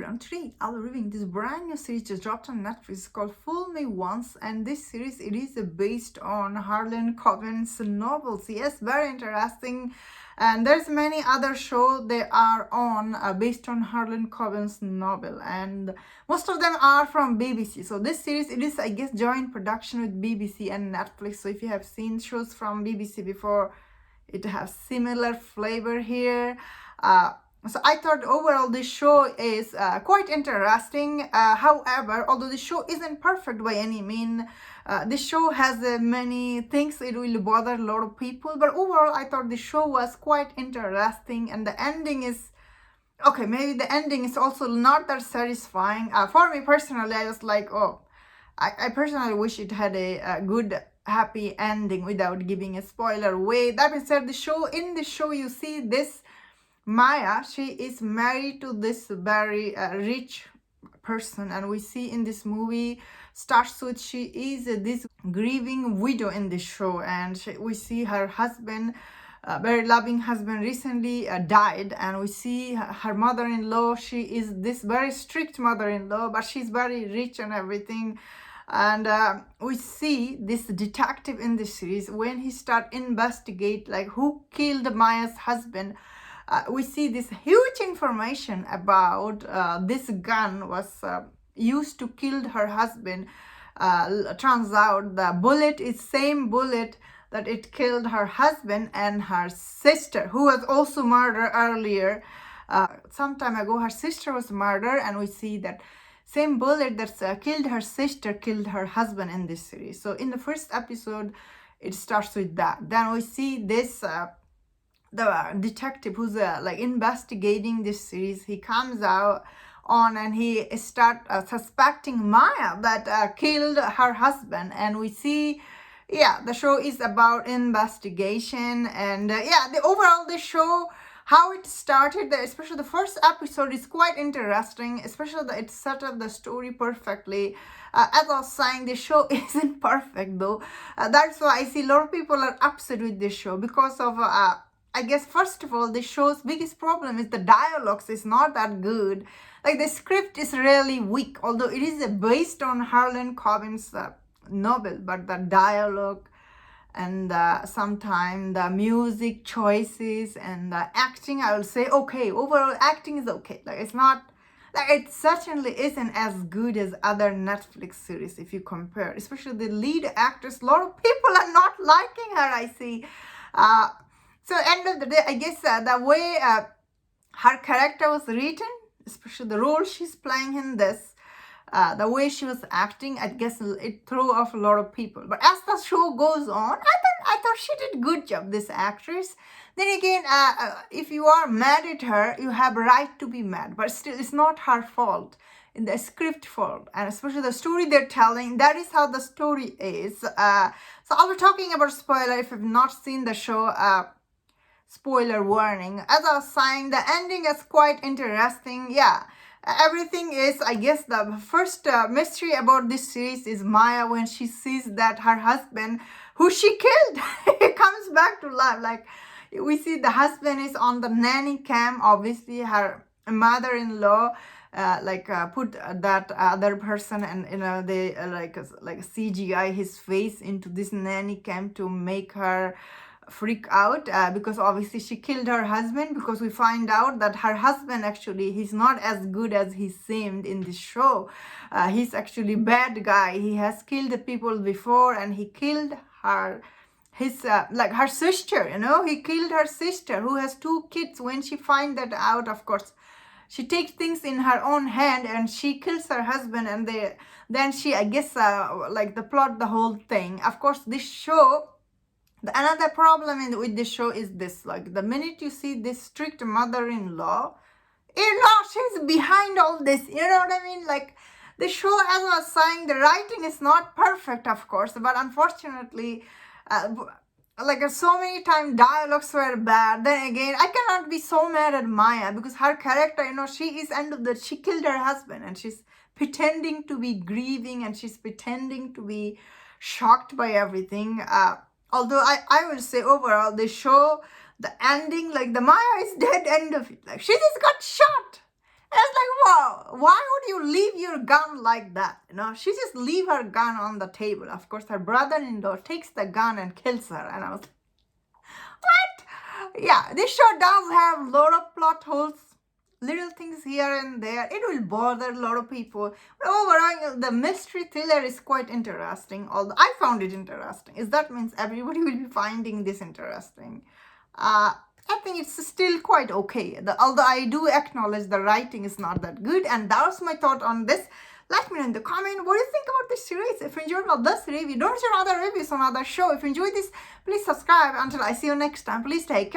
everyone, today I'll be reviewing this brand new series just dropped on Netflix called Fool Me Once, and this series it is based on Harlan Coben's novels. Yes, very interesting. And there's many other shows they are on based on Harlan Coben's novel, and most of them are from BBC. So this series it is, I guess, joint production with BBC and Netflix. So if you have seen shows from BBC before, it has similar flavor here. So I thought overall this show is quite interesting. However, although the show isn't perfect by any means, this show has many things it will bother a lot of people. But overall, I thought the show was quite interesting, and the ending is okay. Maybe the ending is also not that satisfying. For me personally, I was like, oh, I personally wish it had a good happy ending without giving a spoiler away. That being said, in the show you see this Maya, she is married to this very rich person, and we see in this movie starts with she is this grieving widow in the show, and we see her husband, very loving husband, recently died, and we see her mother-in-law. She is this very strict mother-in-law, but she's very rich and everything. And we see this detective in the series when he start investigate like who killed Maya's husband. We see this huge information about this gun was used to kill her husband. Turns out the bullet is same bullet that it killed her husband and her sister, who was also murdered earlier. Some time ago, her sister was murdered, and we see that same bullet that killed her sister killed her husband in this series. So in the first episode, it starts with that. Then we see this the detective who's like investigating this series. He comes out on and he start suspecting Maya that killed her husband, and we see the show is about investigation. And the overall the show, how it started, especially the first episode, is quite interesting, especially that it set up the story perfectly. As I was saying, the show isn't perfect though. That's why I see a lot of people are upset with this show because of I guess, first of all, the show's biggest problem is the dialogues is not that good. Like, the script is really weak, although it is based on Harlan Coben's novel, but the dialogue and sometimes the music choices and the acting, I will say, okay, overall acting is okay. Like, it's not, like, it certainly isn't as good as other Netflix series if you compare, especially the lead actress. A lot of people are not liking her, I see. So end of the day, I guess the way her character was written, especially the role she's playing in this, the way she was acting, I guess it threw off a lot of people. But as the show goes on, I thought she did a good job, this actress. Then again, if you are mad at her, you have a right to be mad. But still, it's not her fault. In the script fault, and especially the story they're telling, that is how the story is. So I'll be talking about spoiler if you've not seen the show. Spoiler warning. As I was saying, the ending is quite interesting. Everything is, I guess, the first mystery about this series is Maya when she sees that her husband, who she killed, he comes back to life. Like, we see the husband is on the nanny cam. Obviously, her mother-in-law put that other person, and they like CGI his face into this nanny cam to make her freak out because obviously she killed her husband, because we find out that her husband actually, he's not as good as he seemed in the show. He's actually bad guy. He has killed people before, and he killed her her sister, he killed her sister who has 2 kids. When she find that out, of course, she takes things in her own hand and she kills her husband, and then she, I guess, the plot the whole thing. Of course, this show, another problem with this show is this, like, the minute you see this strict mother-in-law, she's behind all this, you know what I mean? Like, the show, as I was saying, the writing is not perfect, of course, but unfortunately, so many times dialogues were bad. Then again, I cannot be so mad at Maya because her character, she is she killed her husband, and she's pretending to be grieving, and she's pretending to be shocked by everything. Although I will say overall, the show, the ending, like the Maya is dead end of it. Like, she just got shot. And I was like, why would you leave your gun like that? She just leave her gun on the table. Of course, her brother-in-law takes the gun and kills her. And I was, what? Yeah, this show does have a lot of plot holes, little things here and there. It will bother a lot of people. But overall, the mystery thriller is quite interesting. Although I found it interesting. Is that means everybody will be finding this interesting? I think it's still quite okay. Although I do acknowledge the writing is not that good. And that was my thought on this. Let me know in the comment what do you think about this series. If you enjoyed this review, don't share other reviews on other show. If you enjoyed this, please subscribe. Until I see you next time, please take care.